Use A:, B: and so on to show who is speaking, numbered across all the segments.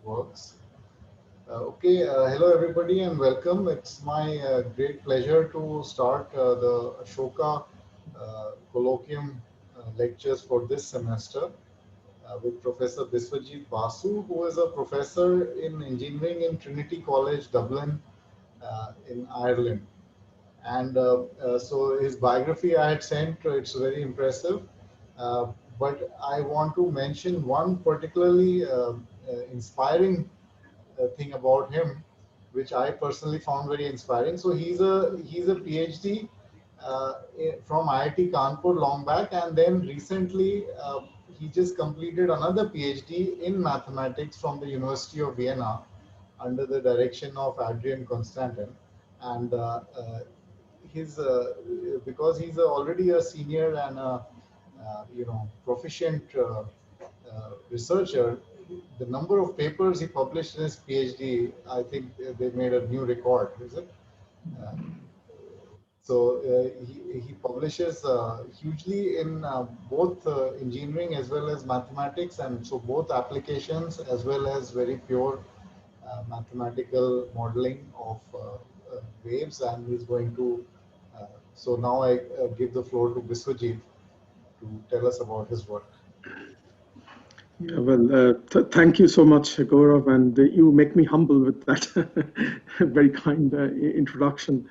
A: works. Hello everybody and welcome. It's my great pleasure to start the Ashoka colloquium lectures for this semester with Professor Biswajit Basu, who is a professor in engineering in Trinity College, Dublin, in Ireland. And so his biography I had sent, it's very impressive. But I want to mention one particularly inspiring thing about him, which I personally found very inspiring. So he's a PhD from IIT Kanpur long back, and then recently he just completed another PhD in mathematics from the University of Vienna under the direction of Adrian Constantin. And his because he's already a senior and a proficient researcher, the number of papers he published in his PhD, I think they made a new record, is it? Uh, he publishes hugely in both engineering as well as mathematics, and so both applications as well as very pure mathematical modeling of waves. And he's going to, so now I give the floor to Biswajit to tell us about his work.
B: Yeah, well, thank you so much, Gaurav, and you make me humble with that very kind introduction.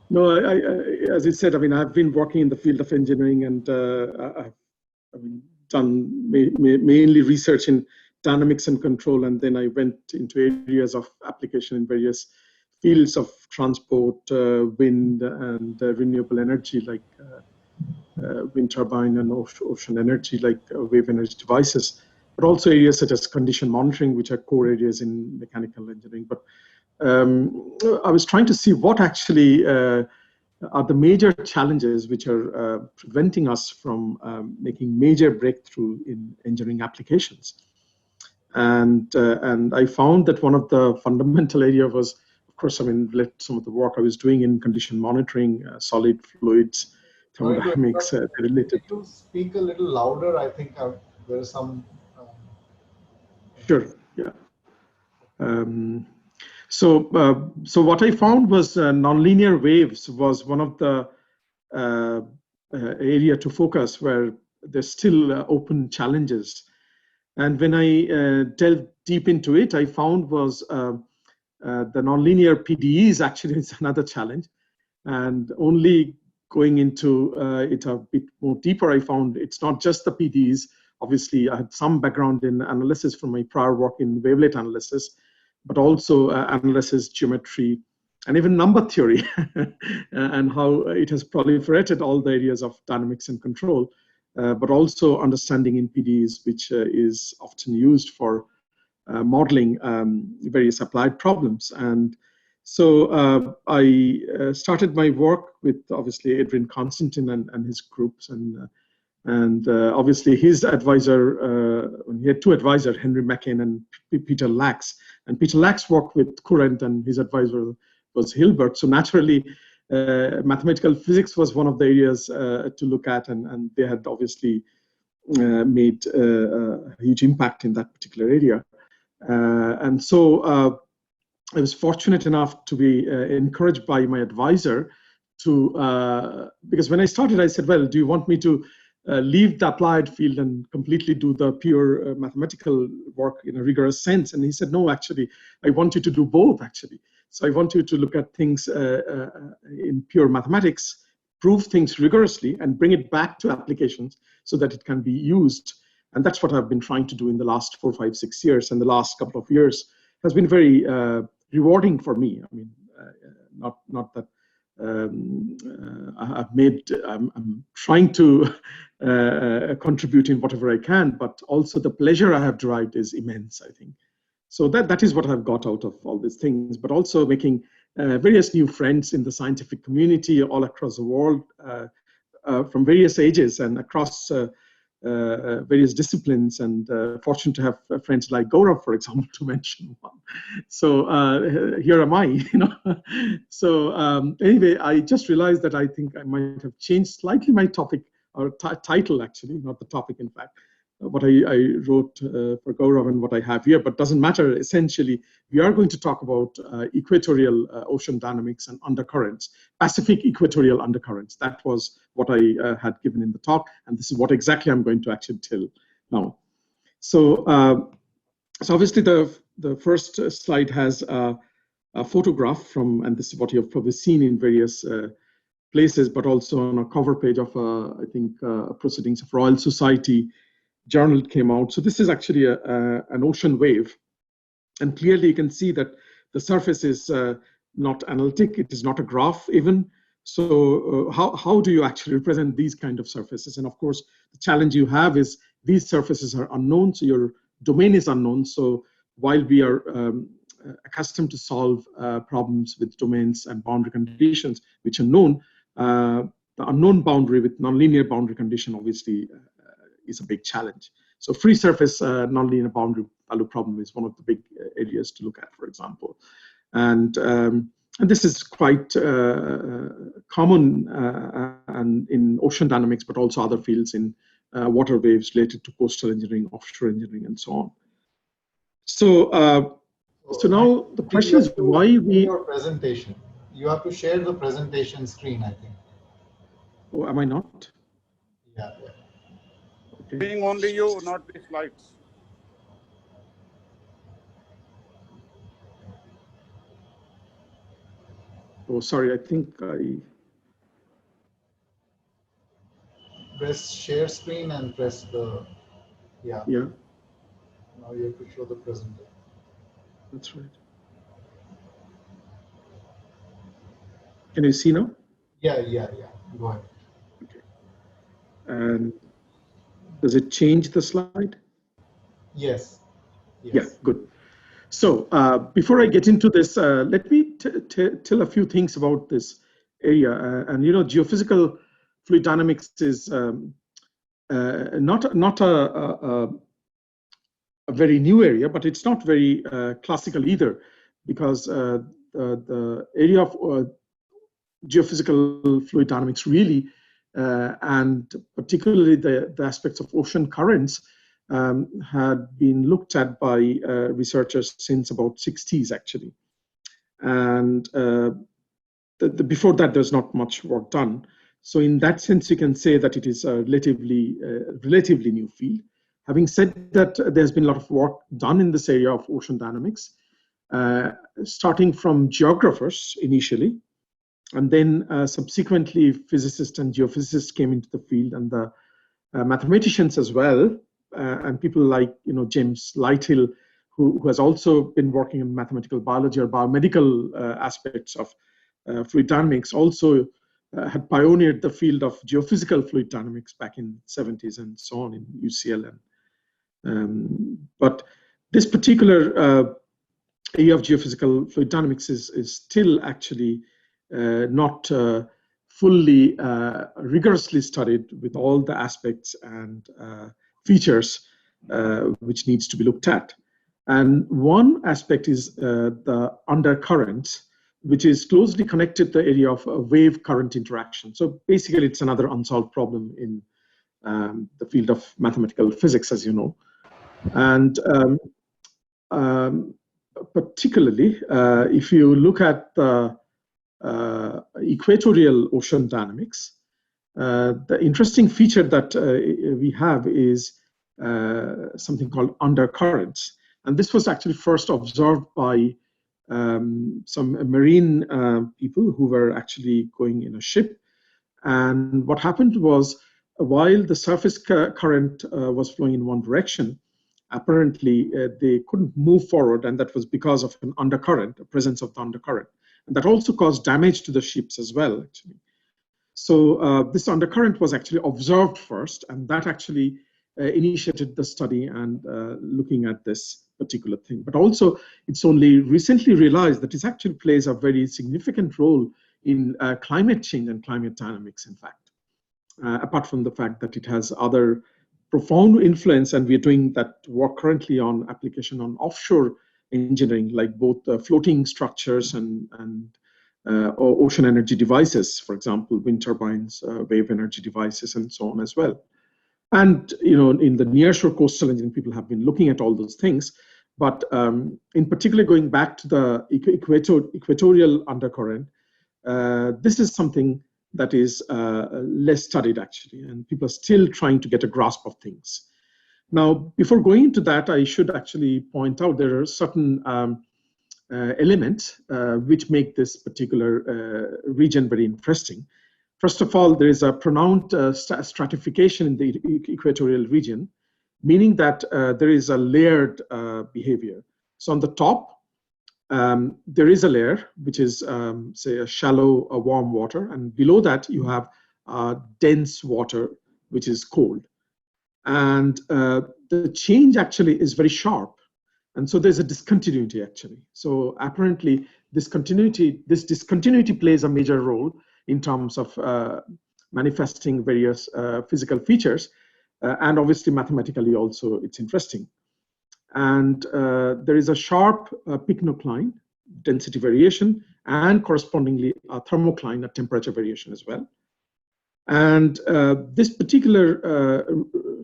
B: No, as you said, I mean, I've been working in the field of engineering, and I've done mainly research in dynamics and control, and then I went into areas of application in various fields of transport, wind, and renewable energy, like wind turbine and ocean energy, like wave energy devices, but also areas such as condition monitoring, which are core areas in mechanical engineering. But I was trying to see what actually are the major challenges which are preventing us from making major breakthrough in engineering applications. And I found that one of the fundamental area was, of course, I mean, some of the work I was doing in condition monitoring, solid fluids, thermodynamics related.
A: Can you speak a little louder? I think there is some.
B: Sure. Yeah. So what I found was nonlinear waves was one of the area to focus where there's still open challenges. And when I delved deep into it, I found was the nonlinear PDEs actually is another challenge. And only going into it a bit more deeper, I found it's not just the PDEs. Obviously, I had some background in analysis from my prior work in wavelet analysis, but also analysis, geometry, and even number theory, and how it has proliferated all the areas of dynamics and control, but also understanding in PDEs, which is often used for modeling various applied problems. And so I started my work with obviously Adrian Constantin and his groups, and obviously his advisor, he had two advisors, Henry McCain and Peter Lax. And Peter Lax worked with Courant, and his advisor was Hilbert. So naturally, mathematical physics was one of the areas to look at, and they had obviously made a huge impact in that particular area. And so I was fortunate enough to be encouraged by my advisor to, because when I started, I said, well, do you want me to leave the applied field and completely do the pure mathematical work in a rigorous sense? And he said, no, actually, I want you to do both, actually. So I want you to look at things in pure mathematics, prove things rigorously, and bring it back to applications so that it can be used. And that's what I've been trying to do in the last 4, 5, 6 years. And the last couple of years has been very rewarding for me. I mean, not that I'm trying to contribute in whatever I can, but also the pleasure I have derived is immense, I think. So that is what I've got out of all these things, but also making various new friends in the scientific community all across the world, from various ages and across various disciplines, and fortunate to have friends like Gaurav, for example, to mention one. So here am I, you know. So anyway, I just realized that I think I might have changed slightly my topic, or title actually, not the topic in fact. what I wrote for Gaurav and what I have here, but doesn't matter. Essentially, we are going to talk about equatorial ocean dynamics and undercurrents, Pacific equatorial undercurrents. That was what I had given in the talk, and this is what exactly I'm going to actually tell now. So, so obviously the first slide has a photograph from, and this is what you have probably seen in various places, but also on a cover page of, I think, Proceedings of Royal Society journal came out. So this is actually an ocean wave. And clearly you can see that the surface is not analytic. It is not a graph even. So how do you actually represent these kind of surfaces? And of course, the challenge you have is these surfaces are unknown. So your domain is unknown. So while we are accustomed to solve problems with domains and boundary conditions, which are known, the unknown boundary with nonlinear boundary condition obviously is a big challenge. So free surface nonlinear boundary value problem is one of the big areas to look at, for example. And this is quite common and in ocean dynamics, but also other fields in water waves related to coastal engineering, offshore engineering, and so on. So, so now the question is why we...
A: Your presentation. You have to share the presentation screen, I think.
B: Oh, am I not?
A: Yeah.
B: Okay.
C: Being only you, not the slides.
B: Oh, sorry, I think I...
A: Press share screen and press the... Yeah.
B: Yeah.
A: Now you have to show the presentation.
B: That's right. Can you see now?
A: Yeah. Go ahead.
B: Okay. And does it change the slide?
A: Yes.
B: Yeah, good. So before I get into this, let me tell a few things about this area. And you know, geophysical fluid dynamics is not a very new area, but it's not very classical either, because the area of geophysical fluid dynamics really, and particularly the aspects of ocean currents, had been looked at by researchers since about 60s actually. And before that, there's not much work done. So in that sense, you can say that it is a relatively new field. Having said that, there's been a lot of work done in this area of ocean dynamics, starting from geographers initially, and then subsequently physicists and geophysicists came into the field, and the mathematicians as well, and people like James Lighthill, who has also been working in mathematical biology or biomedical aspects of fluid dynamics, also had pioneered the field of geophysical fluid dynamics back in the 70s and so on in UCL. But this particular area of geophysical fluid dynamics is still actually not fully rigorously studied with all the aspects and features which needs to be looked at. And one aspect is the undercurrents, which is closely connected to the area of wave current interaction. So basically, it's another unsolved problem in the field of mathematical physics, as you know. And particularly, if you look at the equatorial ocean dynamics, the interesting feature that we have is something called undercurrents. And this was actually first observed by some marine people who were actually going in a ship. And what happened was, while the surface current was flowing in one direction, apparently they couldn't move forward, and that was because of an undercurrent, the presence of the undercurrent. And that also caused damage to the ships as well, actually. So this undercurrent was actually observed first, and that actually initiated the study and looking at this particular thing. But also, it's only recently realized that it actually plays a very significant role in climate change and climate dynamics, in fact, apart from the fact that it has other profound influence, and we're doing that work currently on application on offshore engineering, like both floating structures and ocean energy devices, for example, wind turbines, wave energy devices, and so on as well. And in the nearshore coastal engineering, people have been looking at all those things. But in particular, going back to the equatorial undercurrent, this is something that is less studied, actually, and people are still trying to get a grasp of things. Now, before going into that, I should actually point out there are certain elements which make this particular region very interesting. First of all, there is a pronounced stratification in the equatorial region, meaning that there is a layered behavior. So on the top, there is a layer, which is, say, a shallow, warm water. And below that, you have dense water, which is cold. And the change actually is very sharp. And so there's a discontinuity, actually. So apparently, this discontinuity plays a major role in terms of manifesting various physical features. And obviously, mathematically also, it's interesting. And there is a sharp pycnocline, density variation, and correspondingly a thermocline, a temperature variation as well. And this particular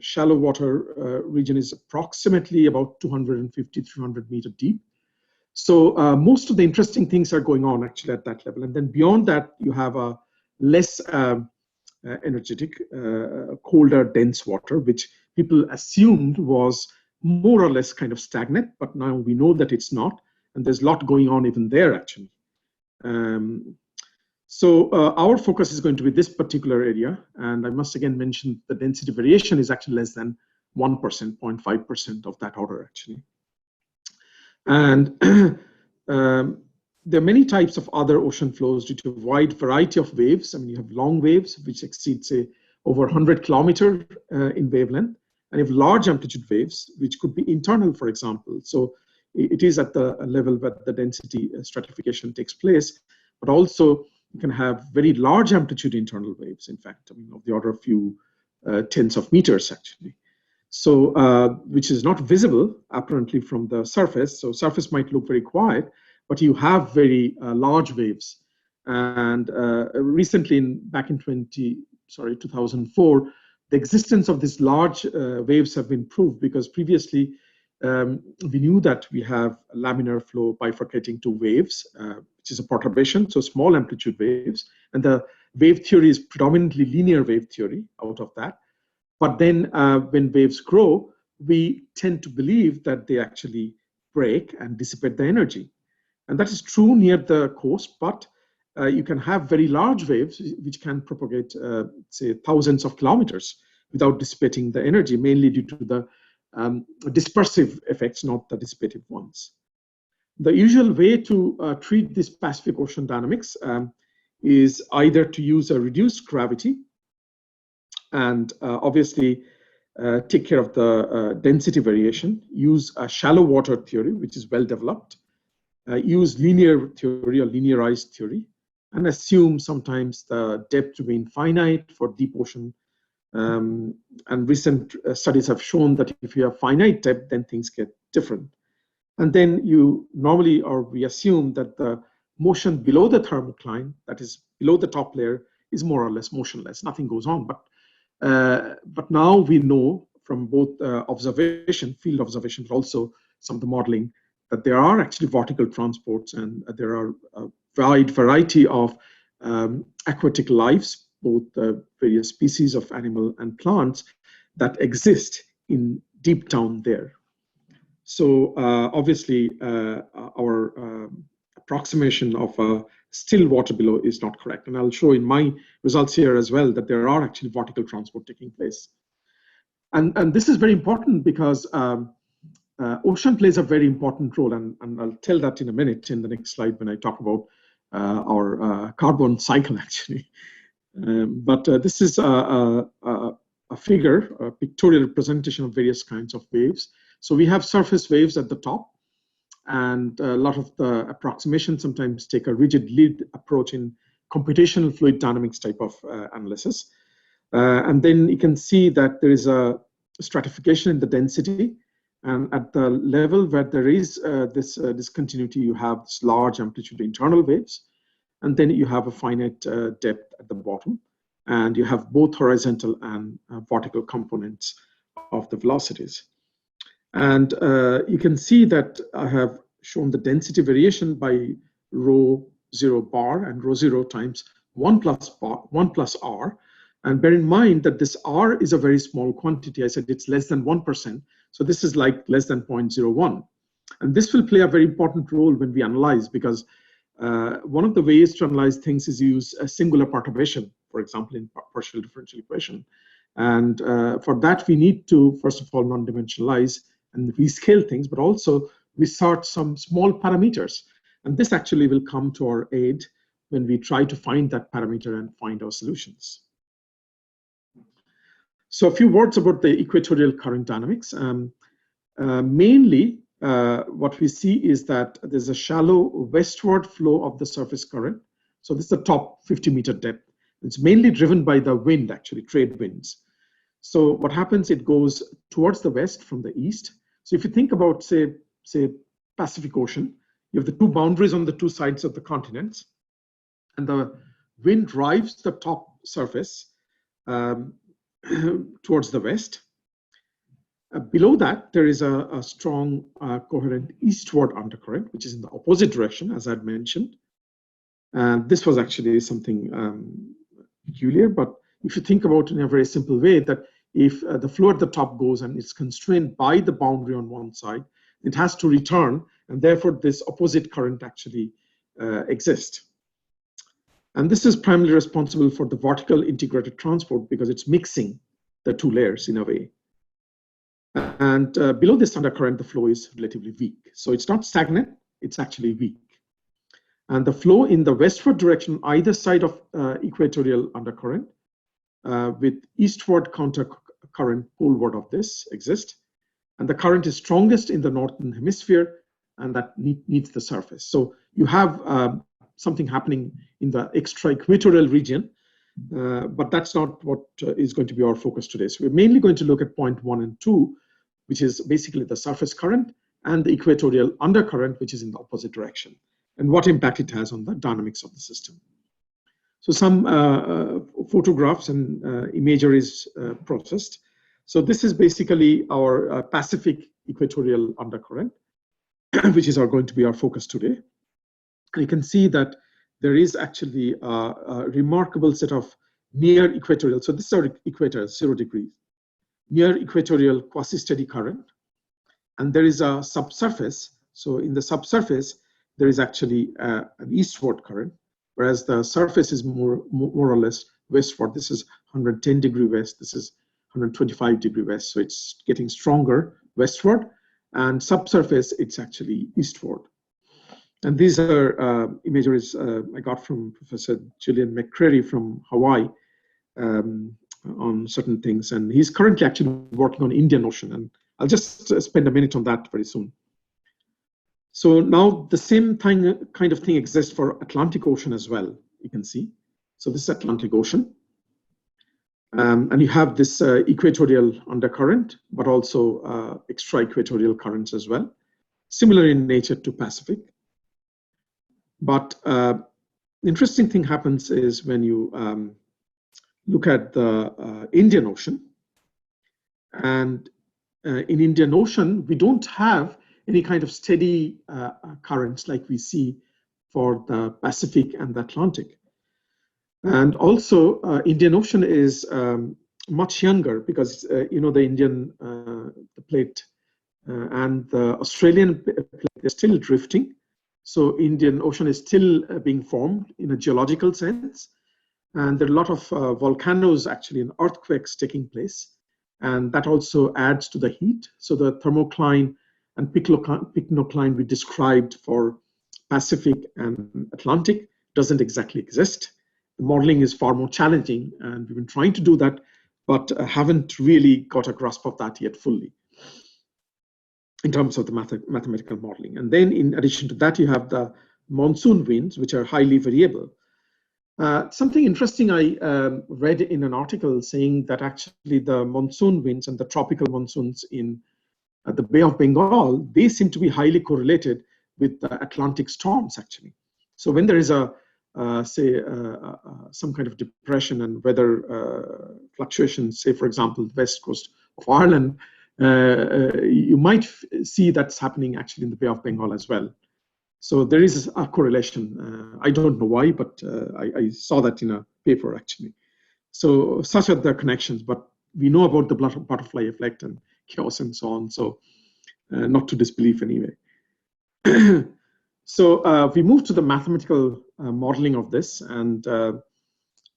B: shallow water region is approximately about 250, 300 meters deep. So most of the interesting things are going on actually at that level. And then beyond that, you have a less energetic, colder, dense water, which people assumed was more or less kind of stagnant, but now we know that it's not, and there's a lot going on even there actually. So our focus is going to be this particular area, and I must again mention the density variation is actually less than 1%, 0.5% of that order actually. And there are many types of other ocean flows due to a wide variety of waves. I mean, you have long waves, which exceed, say, over 100 kilometers in wavelength, and you have large amplitude waves, which could be internal, for example. So it is at the level where the density stratification takes place, but also you can have very large amplitude internal waves, in fact, I mean, of the order of a few tens of meters, actually. So, which is not visible, apparently, from the surface. So surface might look very quiet, but you have very large waves. And recently, back in 2004, the existence of these large waves have been proved because previously we knew that we have a laminar flow bifurcating to waves, which is a perturbation, so small amplitude waves. And the wave theory is predominantly linear wave theory out of that. But then when waves grow, we tend to believe that they actually break and dissipate the energy. And that is true near the coast, but you can have very large waves which can propagate, say, thousands of kilometers without dissipating the energy, mainly due to the dispersive effects, not the dissipative ones. The usual way to treat this Pacific Ocean dynamics is either to use a reduced gravity and obviously take care of the density variation, use a shallow water theory, which is well developed, use linear theory or linearized theory, and assume sometimes the depth to be infinite for deep ocean. And recent studies have shown that if you have finite depth, then things get different. And then you normally, or we assume that the motion below the thermocline, that is below the top layer, is more or less motionless. Nothing goes on. But now we know from both observation, field observation, but also some of the modeling, that there are actually vertical transports and there are a wide variety of aquatic lives, both various species of animal and plants that exist in deep down there. So obviously our approximation of still water below is not correct. And I'll show in my results here as well that there are actually vertical transport taking place. And this is very important because ocean plays a very important role. And I'll tell that in a minute in the next slide when I talk about our carbon cycle, actually. But this is a figure, a pictorial representation of various kinds of waves. So we have surface waves at the top, and a lot of the approximations sometimes take a rigid lead approach in computational fluid dynamics type of analysis. And then you can see that there is a stratification in the density, and at the level where there is this discontinuity, you have this large amplitude internal waves. And then you have a finite depth at the bottom. and you have both horizontal and vertical components of the velocities. And you can see that I have shown the density variation by rho 0 bar and rho 0 times 1 plus r. And bear in mind that this r is a very small quantity. I said it's less than 1%. So this is like less than 0.01. And this will play a very important role when we analyze, because one of the ways to analyze things is use a singular perturbation, for example, in partial differential equation. And for that, we need to, first of all, non-dimensionalize and rescale things, but also we sort some small parameters. And this actually will come to our aid when we try to find that parameter and find our solutions. So a few words about the equatorial current dynamics. Mainly, what we see is that there's a shallow westward flow of the surface current. So this is the top 50-meter depth. It's mainly driven by the wind, actually, trade winds. So what happens, it goes towards the west from the east. So if you think about, say Pacific Ocean, you have the two boundaries on the two sides of the continents, and the wind drives the top surface towards the west. Below that, there is a strong coherent eastward undercurrent, which is in the opposite direction, as I'd mentioned. And this was actually something peculiar, but if you think about it in a very simple way, that if the flow at the top goes and it's constrained by the boundary on one side, it has to return, and therefore this opposite current actually exists. And this is primarily responsible for the vertical integrated transport because it's mixing the two layers in a way. And below this undercurrent, the flow is relatively weak. So it's not stagnant, it's actually weak. And the flow in the westward direction, either side of equatorial undercurrent, with eastward counter current poleward of this exists. And the current is strongest in the northern hemisphere, and that needs the surface. So you have something happening in the extra-equatorial region, but that's not what is going to be our focus today. So we're mainly going to look at point 1 and 2, which is basically the surface current and the equatorial undercurrent, which is in the opposite direction, and what impact it has on the dynamics of the system. So some photographs and imagery is processed. So this is basically our Pacific equatorial undercurrent, which is going to be our focus today. And you can see that there is actually a remarkable set of near equatorial. So this is our equator, 0 degrees, near equatorial quasi-steady current. And there is a subsurface. So in the subsurface, there is actually an eastward current, whereas the surface is more or less westward. This is 110 degree west. This is 125 degree west. So it's getting stronger westward. And subsurface, it's actually eastward. And these are imageries I got from Professor Julian McCreary from Hawaii on certain things. And he's currently actually working on Indian Ocean. And I'll just spend a minute on that very soon. So now the same kind of thing exists for Atlantic Ocean as well, you can see. So this is Atlantic Ocean. And you have this equatorial undercurrent, but also extra-equatorial currents as well, similar in nature to Pacific. But interesting thing happens is when you look at the Indian Ocean. And in Indian Ocean, we don't have any kind of steady currents like we see for the Pacific and the Atlantic. And also, Indian Ocean is much younger because, you know, the Indian plate and the Australian plate, they're still drifting. So Indian Ocean is still being formed in a geological sense. And there are a lot of volcanoes actually and earthquakes taking place. And that also adds to the heat. So the thermocline and pycnocline we described for Pacific and Atlantic doesn't exactly exist. The modeling is far more challenging, and we've been trying to do that, but haven't really got a grasp of that yet fully in terms of the mathematical modeling. And then in addition to that, you have the monsoon winds, which are highly variable. Something interesting I read in an article saying that actually the monsoon winds and the tropical monsoons in the Bay of Bengal, they seem to be highly correlated with the Atlantic storms actually. So when there is a say, some kind of depression and weather fluctuations, say, for example, the west coast of Ireland, you might see that's happening actually in the Bay of Bengal as well. So there is a correlation. I don't know why, but I saw that in a paper actually. So such are the connections, but we know about the butterfly effect and chaos and so on. So not to disbelieve anyway. So we move to the mathematical modeling of this. And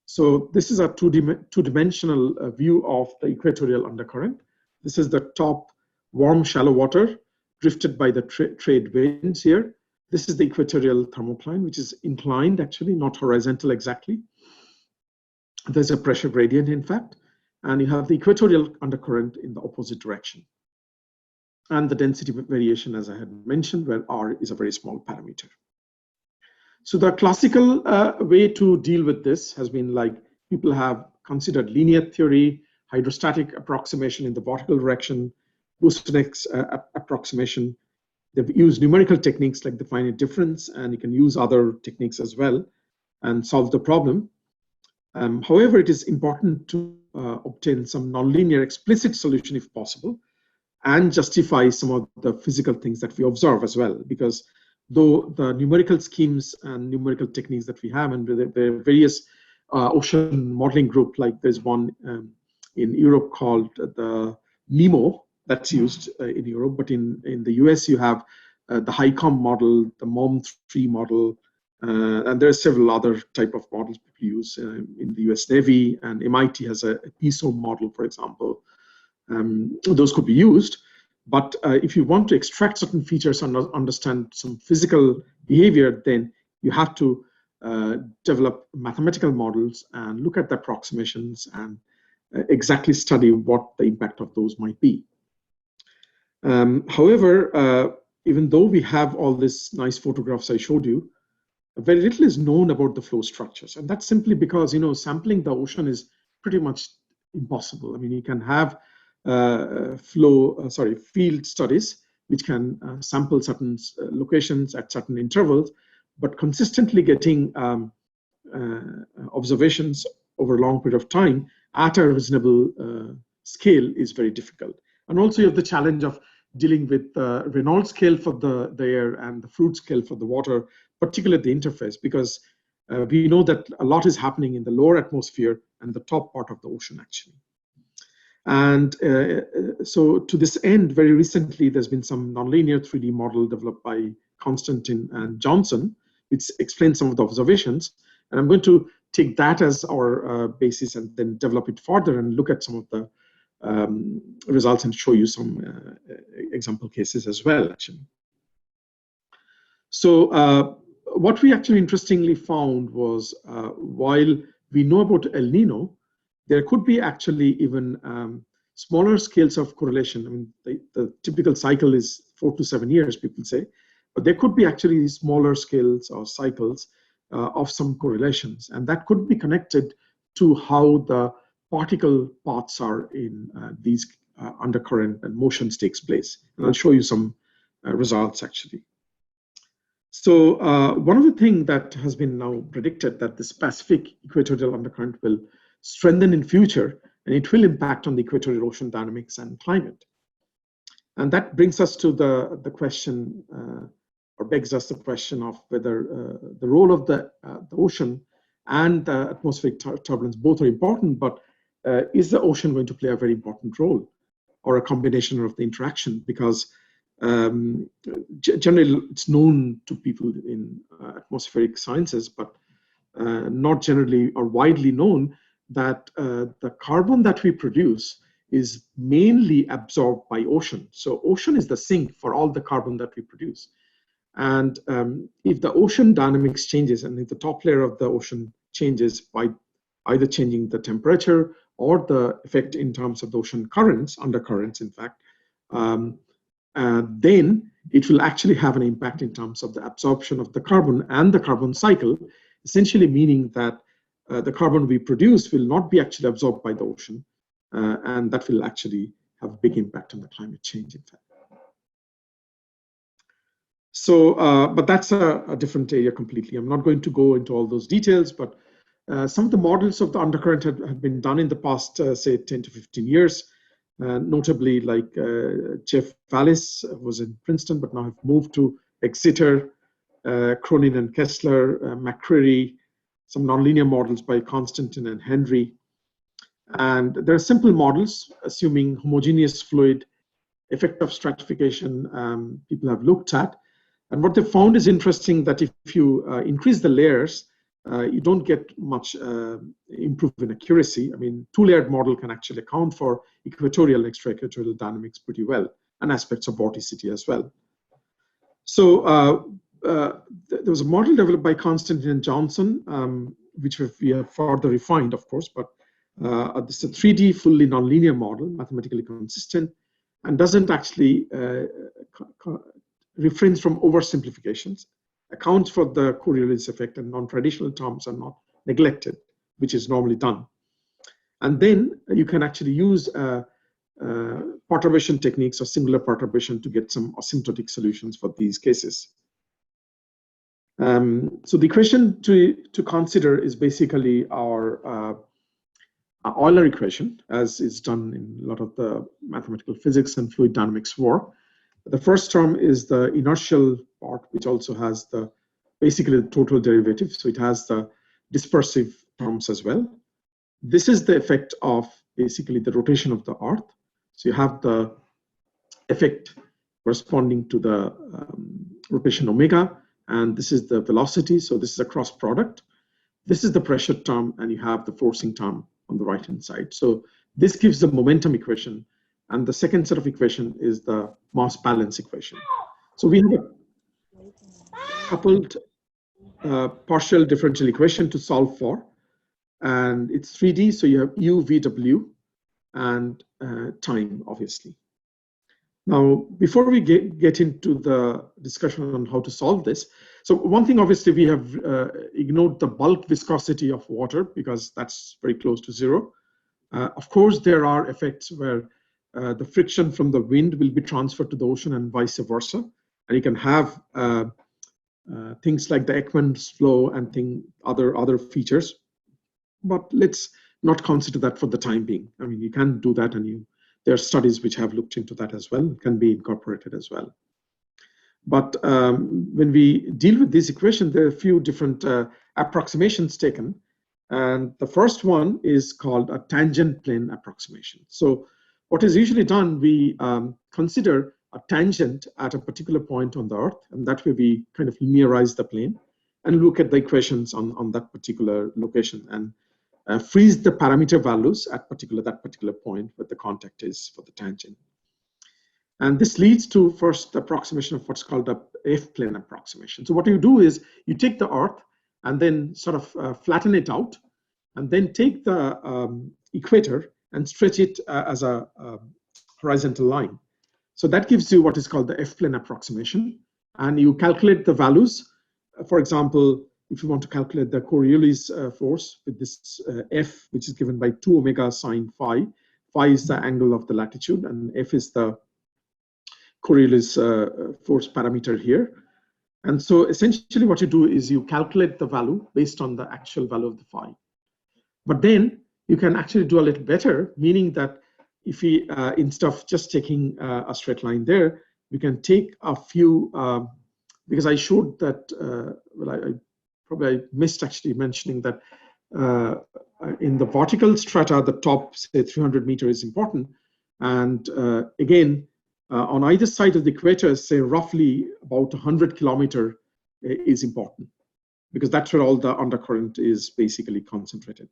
B: so this is a two-dimensional view of the equatorial undercurrent. This is the top warm shallow water drifted by the trade winds here. This is the equatorial thermocline, which is inclined actually, not horizontal exactly. There's a pressure gradient, in fact, and you have the equatorial undercurrent in the opposite direction. And the density variation, as I had mentioned, where R is a very small parameter. So the classical way to deal with this has been like people have considered linear theory, hydrostatic approximation in the vertical direction, Boussinesq's approximation. They've used numerical techniques like the finite difference, and you can use other techniques as well and solve the problem. However, it is important to obtain some nonlinear explicit solution if possible, and justify some of the physical things that we observe as well, because though the numerical schemes and numerical techniques that we have, and the various ocean modeling group, like there's one in Europe called the NEMO that's used in Europe, but in the US you have the HICOM model, the MOM3 model, and there are several other type of models people use in the US Navy, and MIT has a PISO model, for example. Those could be used, but if you want to extract certain features and understand some physical behavior, then you have to develop mathematical models and look at the approximations and exactly study what the impact of those might be. However, even though we have all these nice photographs I showed you, very little is known about the flow structures, and that's simply because sampling the ocean is pretty much impossible. I mean, you can have field studies which can sample certain locations at certain intervals, but consistently getting observations over a long period of time at a reasonable scale is very difficult. And also you have the challenge of dealing with the Reynolds scale for the air and the Fruit scale for the water, particularly at the interface, because we know that a lot is happening in the lower atmosphere and the top part of the ocean actually. And so to this end, very recently, there's been some nonlinear 3D model developed by Constantine and Johnson, which explains some of the observations. And I'm going to take that as our basis and then develop it further and look at some of the results and show you some example cases as well, actually. So what we actually interestingly found was while we know about El Nino, there could be actually even smaller scales of correlation. I mean, the typical cycle is 4 to 7 years, people say, but there could be actually smaller scales or cycles of some correlations, and that could be connected to how the particle paths are in these undercurrent and motions takes place. And I'll show you some results actually. So one of the things that has been now predicted that this Pacific equatorial undercurrent will strengthen in future, and it will impact on the equatorial ocean dynamics and climate. And that brings us to the question, or begs us the question of whether the role of the ocean and the atmospheric turbulence both are important, but is the ocean going to play a very important role, or a combination of the interaction? Because generally it's known to people in atmospheric sciences, but not generally or widely known that the carbon that we produce is mainly absorbed by ocean. So ocean is the sink for all the carbon that we produce. And if the ocean dynamics changes, and if the top layer of the ocean changes by either changing the temperature or the effect in terms of the ocean currents, undercurrents in fact, then it will actually have an impact in terms of the absorption of the carbon and the carbon cycle, essentially meaning that the carbon we produce will not be actually absorbed by the ocean, and that will actually have a big impact on the climate change, in fact. So, but that's a different area completely. I'm not going to go into all those details, but some of the models of the undercurrent have been done in the past, say, 10 to 15 years. Notably, like Jeff Vallis was in Princeton, but now have moved to Exeter, Cronin and Kessler, McCreary, some nonlinear models by Constantin and Henry. And there are simple models assuming homogeneous fluid, effect of stratification people have looked at. And what they found is interesting that if you increase the layers, you don't get much improvement in accuracy. I mean, two-layered model can actually account for equatorial, extra-equatorial dynamics pretty well, and aspects of vorticity as well. So there was a model developed by Constantin and Johnson, which we have further refined, of course, but this is a 3D fully nonlinear model, mathematically consistent, and doesn't actually refrains from oversimplifications, accounts for the Coriolis effect, and non-traditional terms are not neglected, which is normally done. And then you can actually use perturbation techniques or singular perturbation to get some asymptotic solutions for these cases. So the equation to consider is basically our Euler equation, as is done in a lot of the mathematical physics and fluid dynamics work. The first term is the inertial part, which also has basically the total derivative. So it has the dispersive terms as well. This is the effect of basically the rotation of the Earth. So you have the effect corresponding to the rotation omega, and this is the velocity. So this is a cross product. This is the pressure term, and you have the forcing term on the right-hand side. So this gives the momentum equation. And the second set of equation is the mass balance equation. So we have a coupled partial differential equation to solve for. And it's 3D, so you have U, V, W, and time, obviously. Now, before we get into the discussion on how to solve this, so one thing, obviously, we have ignored the bulk viscosity of water because that's very close to zero. Of course, there are effects where the friction from the wind will be transferred to the ocean and vice versa. And you can have things like the Ekman's flow and other features. But let's not consider that for the time being. I mean, you can do that, and there are studies which have looked into that as well. It can be incorporated as well. But when we deal with this equation, there are a few different approximations taken. And the first one is called a tangent plane approximation. So what is usually done, we consider a tangent at a particular point on the Earth, and that way we kind of linearize the plane and look at the equations on that particular location and freeze the parameter values at that particular point where the contact is for the tangent. And this leads to first the approximation of what's called a F-plane approximation. So what you do is you take the Earth and then sort of flatten it out, and then take the equator and stretch it as a horizontal line. So that gives you what is called the F-plane approximation. And you calculate the values. For example, if you want to calculate the Coriolis force with this F, which is given by 2 omega sine phi. Phi is the angle of the latitude, and F is the Coriolis force parameter here. And so essentially what you do is you calculate the value based on the actual value of the phi. But then you can actually do a little better, meaning that if we, instead of just taking a straight line there, we can take a few, because I showed that, well, I missed actually mentioning that in the vertical strata, the top, say, 300 meters is important. And again, on either side of the equator, say roughly about 100 kilometer is important, because that's where all the undercurrent is basically concentrated.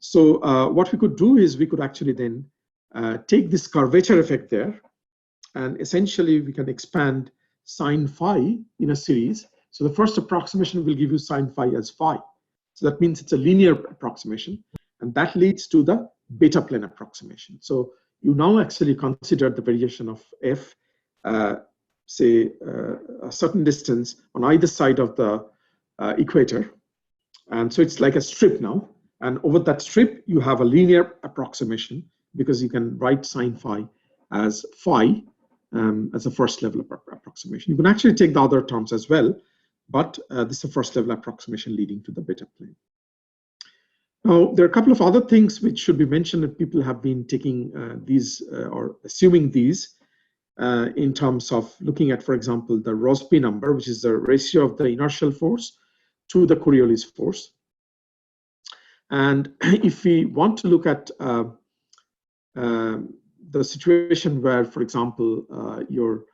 B: So what we could do is we could actually then take this curvature effect there, and essentially we can expand sine phi in a series. So the first approximation will give you sine phi as phi. So that means it's a linear approximation, and that leads to the beta plane approximation. So you now actually consider the variation of f, say a certain distance on either side of the equator. And so it's like a strip now. And over that strip, you have a linear approximation, because you can write sine phi as phi. as a first level of approximation. You can actually take the other terms as well, but this is the first level approximation leading to the beta plane. Now, there are a couple of other things which should be mentioned that people have been taking these or assuming these in terms of looking at, for example, the Rossby number, which is the ratio of the inertial force to the Coriolis force. And if we want to look at the situation where, for example, your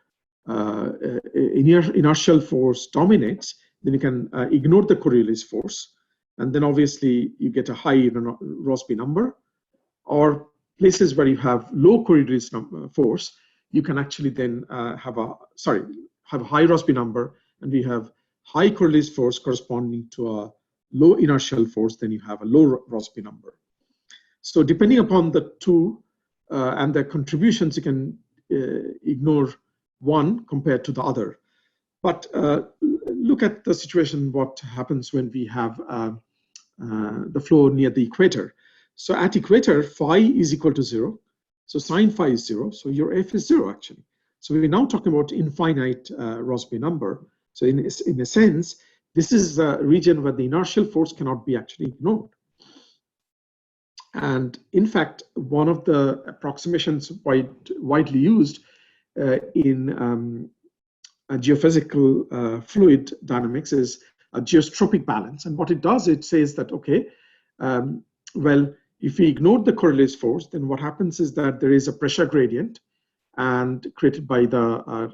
B: inertial force dominates, then you can ignore the Coriolis force, and then obviously you get a high Rossby number. Or places where you have low Coriolis force, you can actually then have a high Rossby number, and we have high Coriolis force corresponding to a low inertial force, then you have a low Rossby number. So depending upon the two and their contributions, you can ignore one compared to the other. But look at the situation, what happens when we have the flow near the equator. So at equator, phi is equal to 0. So sine phi is 0. So your F is 0 actually. So we're now talking about infinite Rossby number. So in a sense, this is a region where the inertial force cannot be actually ignored. And in fact, one of the approximations widely used in geophysical fluid dynamics is a geostropic balance. And what it does, it says that, okay, well, if we ignore the Coriolis force, then what happens is that there is a pressure gradient and created by the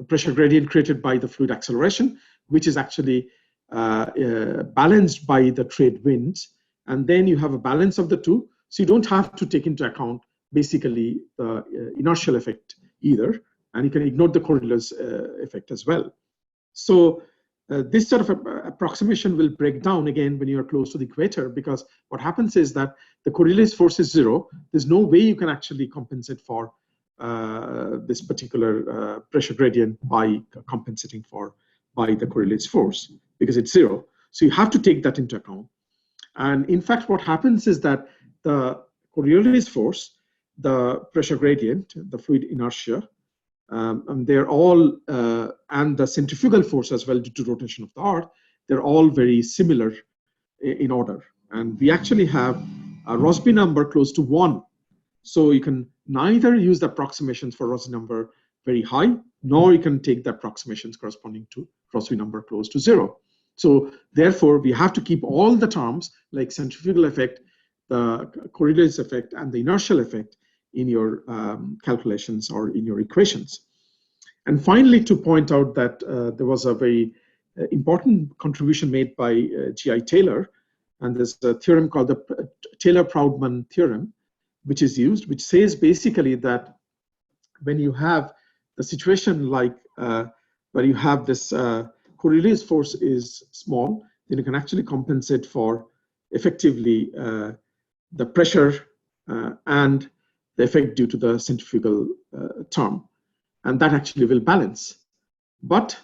B: pressure gradient created by the fluid acceleration, which is actually balanced by the trade winds. And then you have a balance of the two. So you don't have to take into account basically the inertial effect either. And you can ignore the Coriolis effect as well. So this sort of approximation will break down again when you are close to the equator, because what happens is that the Coriolis force is 0. There's no way you can actually compensate for this particular pressure gradient by compensating by the Coriolis force, because it's 0. So you have to take that into account. And in fact, what happens is that the Coriolis force, the pressure gradient, the fluid inertia, and they're all, and the centrifugal force as well due to rotation of the Earth, they're all very similar in order. And we actually have a Rossby number close to 1. So you can neither use the approximations for Rossby number very high, nor you can take the approximations corresponding to Rossby number close to 0. So therefore, we have to keep all the terms like centrifugal effect, the Coriolis effect, and the inertial effect in your calculations or in your equations. And finally, to point out that there was a very important contribution made by G.I. Taylor, and there's a theorem called the Taylor-Proudman theorem, which is used, which says basically that when you have the situation like where you have this Coriolis force is small, then you can actually compensate for effectively the pressure and the effect due to the centrifugal term, and that actually will balance. But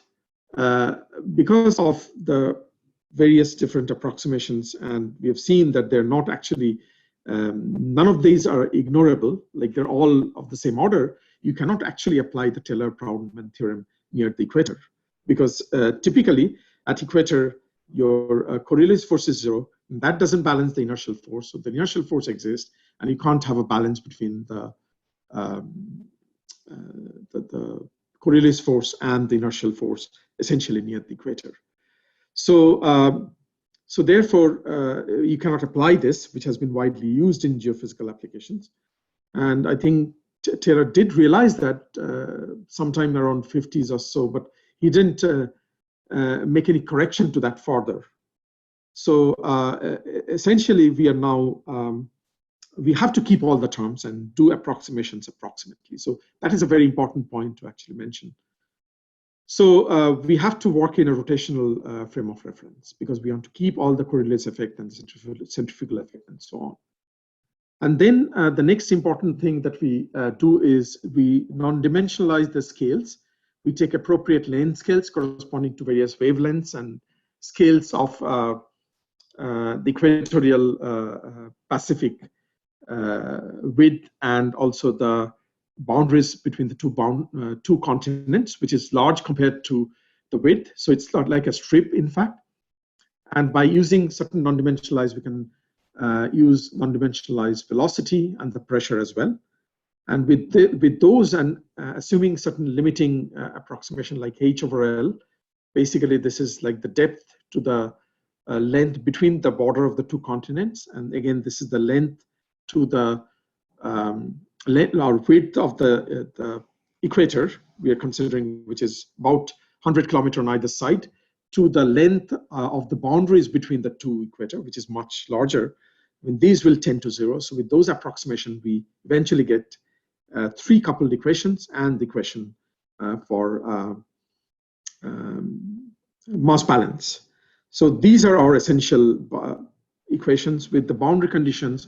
B: because of the various different approximations, and we have seen that they're not actually, none of these are ignorable, like they're all of the same order, you cannot actually apply the Taylor-Proudman theorem near the equator, because typically at equator, your Coriolis force is 0, and that doesn't balance the inertial force. So the inertial force exists, and you can't have a balance between the Coriolis force and the inertial force essentially near the equator. So, so therefore, you cannot apply this, which has been widely used in geophysical applications. And I think Taylor did realize that sometime around 50s or so, but he didn't make any correction to that further. So essentially, we are now, we have to keep all the terms and do approximations approximately. So that is a very important point to actually mention. So we have to work in a rotational frame of reference, because we want to keep all the Coriolis effect and centrifugal effect and so on. And then the next important thing that we do is we non-dimensionalize the scales. We take appropriate length scales corresponding to various wavelengths and scales of the equatorial Pacific width and also the boundaries between the two continents, which is large compared to the width. So it's not like a strip, in fact. And by using certain non-dimensionalized, we can use non-dimensionalized velocity and the pressure as well. And with those, and assuming certain limiting approximation like h over L, basically this is like the depth to the length between the border of the two continents. And again, this is the length to the or width of the equator we are considering, which is about 100 kilometers on either side, to the length of the boundaries between the two equator, which is much larger. I mean, these will tend to zero. So with those approximations, we eventually get three coupled equations and the equation for mass balance. So these are our essential equations with the boundary conditions.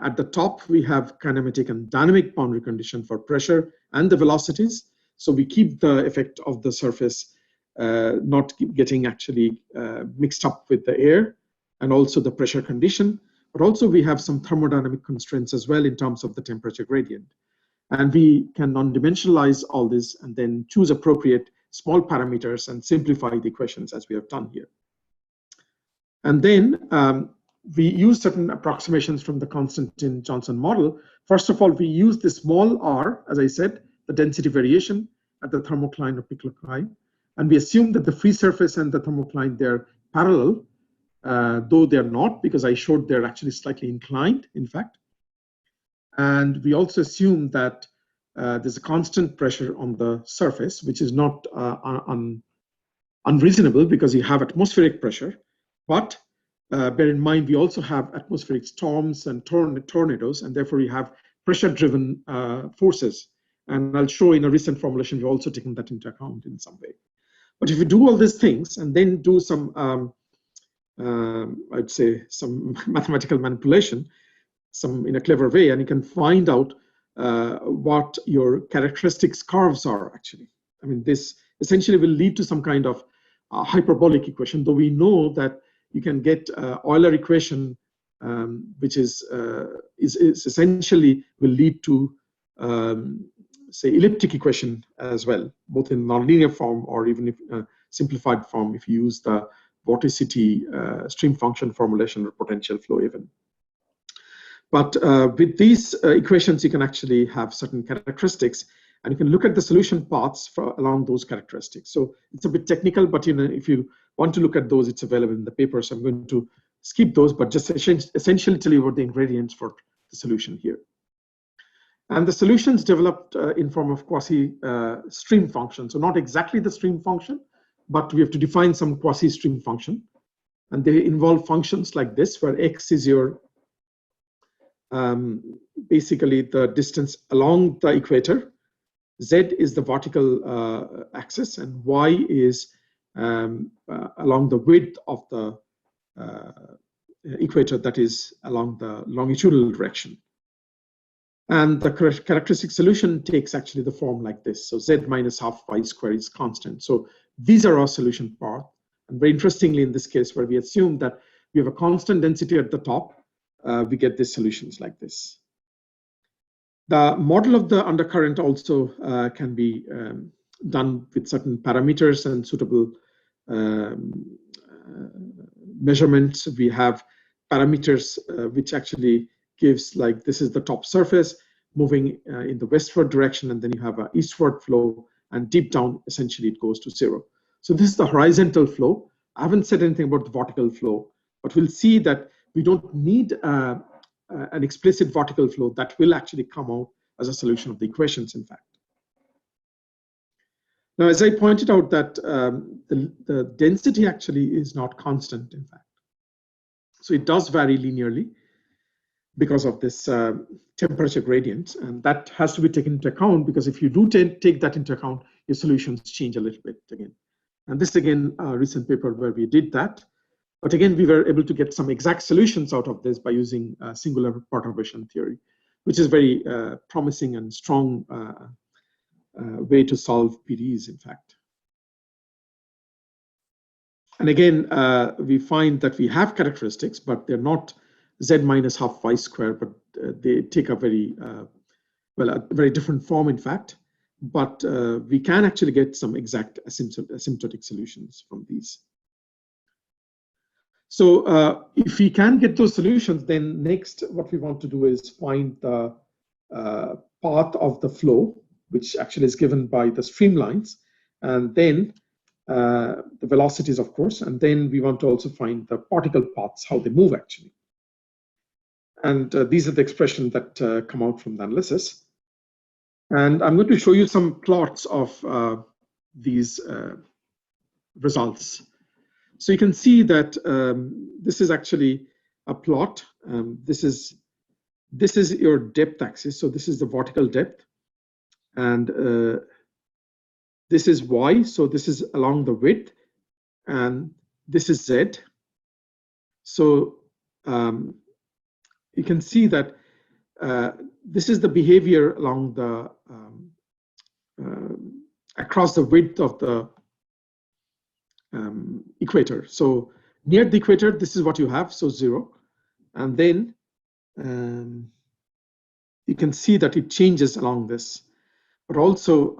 B: At the top, we have kinematic and dynamic boundary condition for pressure and the velocities. So we keep the effect of the surface not getting actually mixed up with the air, and also the pressure condition. But also we have some thermodynamic constraints as well in terms of the temperature gradient. And we can non-dimensionalize all this and then choose appropriate small parameters and simplify the equations as we have done here. And then we use certain approximations from the Constantine-Johnson model. First of all, we use the small r, as I said, the density variation at the thermocline or picocline. And we assume that the free surface and the thermocline, they're parallel, though they're not, because I showed they're actually slightly inclined, in fact. And we also assume that there's a constant pressure on the surface, which is not unreasonable because you have atmospheric pressure. But bear in mind, we also have atmospheric storms and tornadoes, and therefore you have pressure-driven forces. And I'll show in a recent formulation, we've also taken that into account in some way. But if you do all these things and then do some, I'd say, some mathematical manipulation, some in a clever way, and you can find out what your characteristics curves are actually. I mean, this essentially will lead to some kind of hyperbolic equation, though we know that you can get Euler equation, which is essentially will lead to, say, elliptic equation as well, both in nonlinear form or even if simplified form if you use the vorticity stream function formulation or potential flow even. But with these equations, you can actually have certain characteristics, and you can look at the solution paths along those characteristics. So it's a bit technical, but if you want to look at those, it's available in the paper. So I'm going to skip those, but just essentially tell you about the ingredients for the solution here. And the solutions developed in form of quasi-stream function. So not exactly the stream function, but we have to define some quasi-stream function. And they involve functions like this, where x is your basically the distance along the equator, z is the vertical axis, and y is along the width of the equator, that is along the longitudinal direction. And the characteristic solution takes actually the form like this. So z minus half y squared is constant. So these are our solution path. And very interestingly, in this case, where we assume that we have a constant density at the top, we get these solutions like this. The model of the undercurrent also can be done with certain parameters and suitable measurements. We have parameters which actually gives, like, this is the top surface moving in the westward direction, and then you have an eastward flow, and deep down, essentially, it goes to zero. So this is the horizontal flow. I haven't said anything about the vertical flow, but we'll see that we don't need an explicit vertical flow that will actually come out as a solution of the equations, in fact. Now, as I pointed out, that the density actually is not constant, in fact. So it does vary linearly because of this temperature gradient, and that has to be taken into account, because if you do take that into account, your solutions change a little bit again. And this, again, a recent paper where we did that. But again, we were able to get some exact solutions out of this by using singular perturbation theory, which is very promising and strong way to solve PDEs, in fact. And again, we find that we have characteristics, but they're not z minus half y squared, but they take a very, well, a very different form, in fact. But we can actually get some exact asymptotic solutions from these. So if we can get those solutions, then next what we want to do is find the path of the flow, which actually is given by the streamlines, and then the velocities, of course, and then we want to also find the particle paths, how they move actually. And these are the expressions that come out from the analysis. And I'm going to show you some plots of these results. So you can see that this is actually a plot. This is your depth axis. So this is the vertical depth, and this is y. So this is along the width, and this is z. So you can see that this is the behavior along the across the width of the equator. So near the equator, this is what you have, so 0. And then you can see that it changes along this. But also,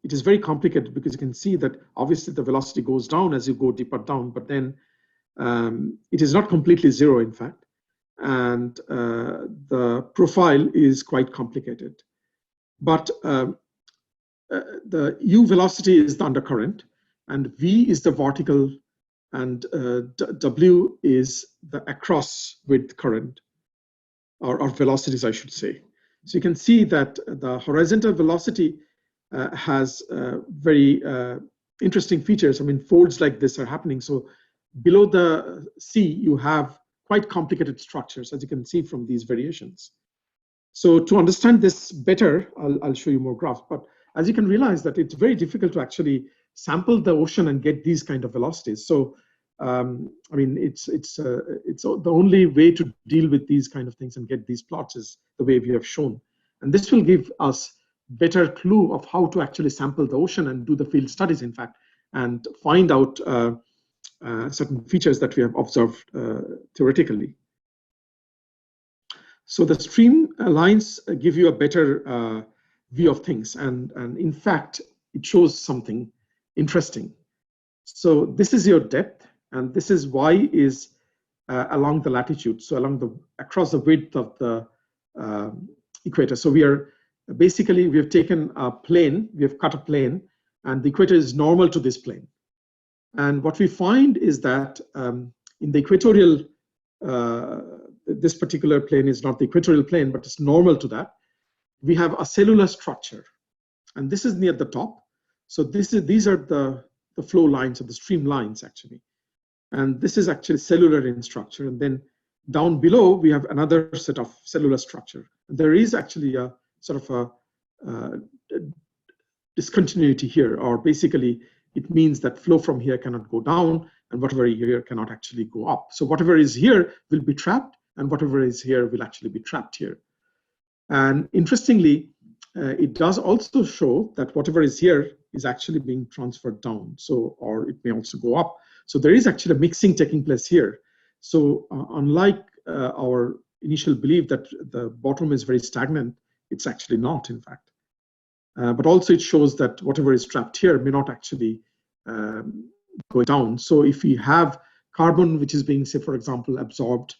B: it is very complicated because you can see that obviously the velocity goes down as you go deeper down, but then it is not completely 0, in fact. And the profile is quite complicated. But the u velocity is the undercurrent, and v is the vertical, and w is the across width current, or velocities, I should say. So you can see that the horizontal velocity has very interesting features. I mean, folds like this are happening. So below the sea, you have quite complicated structures, as you can see from these variations. So to understand this better, I'll show you more graphs. But as you can realize that it's very difficult to actually sample the ocean and get these kind of velocities. So I mean, it's the only way to deal with these kind of things and get these plots is the way we have shown. And this will give us better clue of how to actually sample the ocean and do the field studies, in fact, and find out certain features that we have observed theoretically. So the stream lines give you a better view of things, and in fact, it shows something interesting. So this is your depth, and this is y is along the latitude, so across the width of the equator. So we have taken a plane, we have cut a plane, and the equator is normal to this plane. And what we find is that in the equatorial, this particular plane is not the equatorial plane, but it's normal to that. We have a cellular structure, and this is near the top. So these are the flow lines, or the stream lines actually. And this is actually cellular in structure. And then down below, we have another set of cellular structure. There is actually a sort of a discontinuity here, or basically it means that flow from here cannot go down, and whatever is here cannot actually go up. So whatever is here will be trapped, and whatever is here will actually be trapped here. And interestingly, it does also show that whatever is here is actually being transferred down. So, or it may also go up. So there is actually a mixing taking place here. So unlike our initial belief that the bottom is very stagnant, it's actually not, in fact. But also it shows that whatever is trapped here may not actually go down. So if we have carbon which is being, say, for example, absorbed,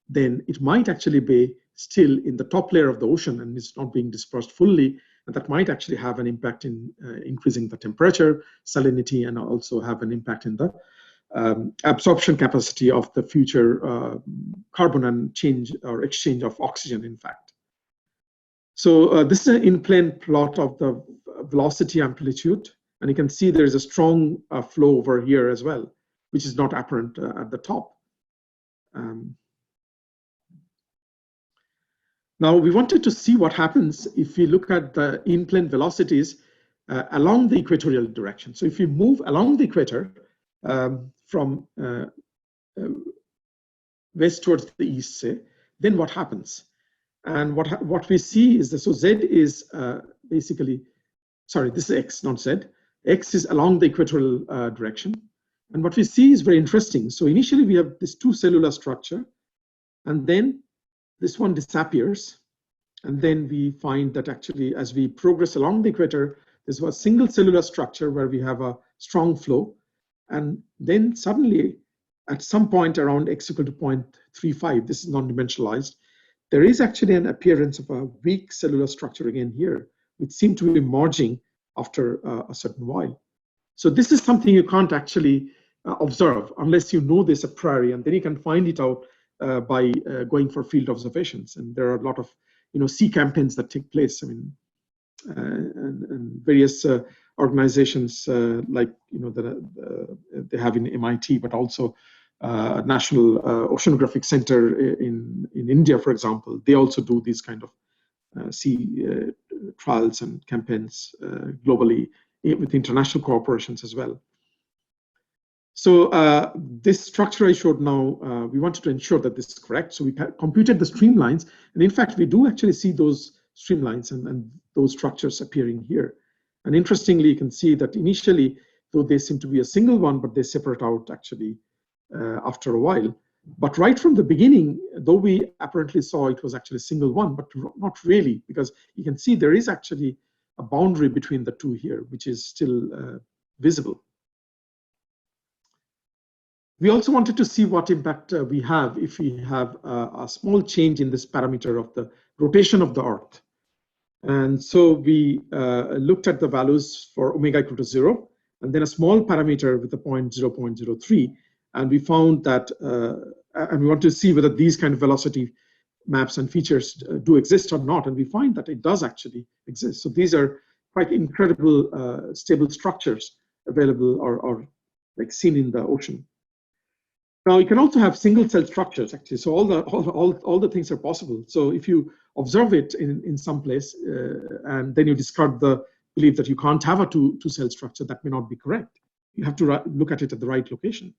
B: then it might actually be still in the top layer of the ocean and it's not being dispersed fully. And that might actually have an impact in increasing the temperature, salinity, and also have an impact in the absorption capacity of the future carbon and change or exchange of oxygen, in fact. So this is an in-plane plot of the velocity amplitude. And you can see there is a strong flow over here as well, which is not apparent at the top. Now, we wanted to see what happens if we look at the in-plane velocities along the equatorial direction. So if you move along the equator from west towards the east, say, then what happens? And what we see is that, so Z is basically, sorry, this is X, not Z. X is along the equatorial direction. And what we see is very interesting. So initially we have this two cellular structure, and then this one disappears. And then we find that actually, as we progress along the equator, there's a single cellular structure where we have a strong flow. And then suddenly, at some point around x equal to 0.35, this is non-dimensionalized, there is actually an appearance of a weak cellular structure again here, which seemed to be merging after a certain while. So this is something you can't actually observe unless you know this a priori, and then you can find it out by going for field observations. And there are a lot of sea campaigns that take place. I mean, and various organizations like that they have in MIT, but also National Oceanographic Center in India, for example. They also do these kind of sea trials and campaigns globally with international corporations as well. So this structure I showed now, we wanted to ensure that this is correct. So we computed the streamlines, and in fact, we do actually see those streamlines and those structures appearing here. And interestingly, you can see that initially, though they seem to be a single one, but they separate out actually after a while. But right from the beginning, though we apparently saw it was actually a single one, but not really, because you can see there is actually a boundary between the two here, which is still visible. We also wanted to see what impact we have if we have a small change in this parameter of the rotation of the Earth. And so we looked at the values for omega equal to 0, and then a small parameter with a 0.03, and we found that, and we want to see whether these kind of velocity maps and features do exist or not, and we find that it does actually exist. So these are quite incredible stable structures available or like seen in the ocean. Now you can also have single cell structures actually. So all the things are possible. So if you observe it in some place and then you discard the belief that you can't have a two cell structure, that may not be correct. You have to look at it at the right location.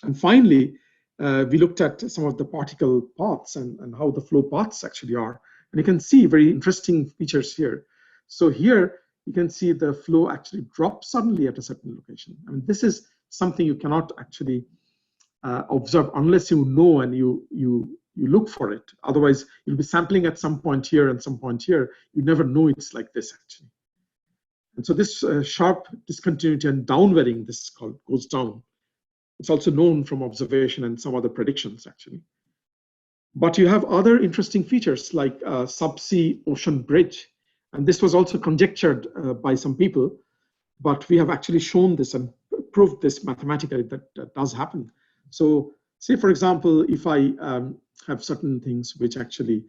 B: And finally, we looked at some of the particle paths and how the flow paths actually are. And you can see very interesting features here. So here you can see the flow actually drops suddenly at a certain location. I mean, this is something you cannot actually observe unless you know and you look for it. Otherwise, you'll be sampling at some point here and some point here. You never know it's like this actually. And so this sharp discontinuity and downwelling, this is called, goes down. It's also known from observation and some other predictions actually. But you have other interesting features like subsea ocean bridge. And this was also conjectured by some people, but we have actually shown this and proved this mathematically that does happen. So say, for example, if I have certain things which actually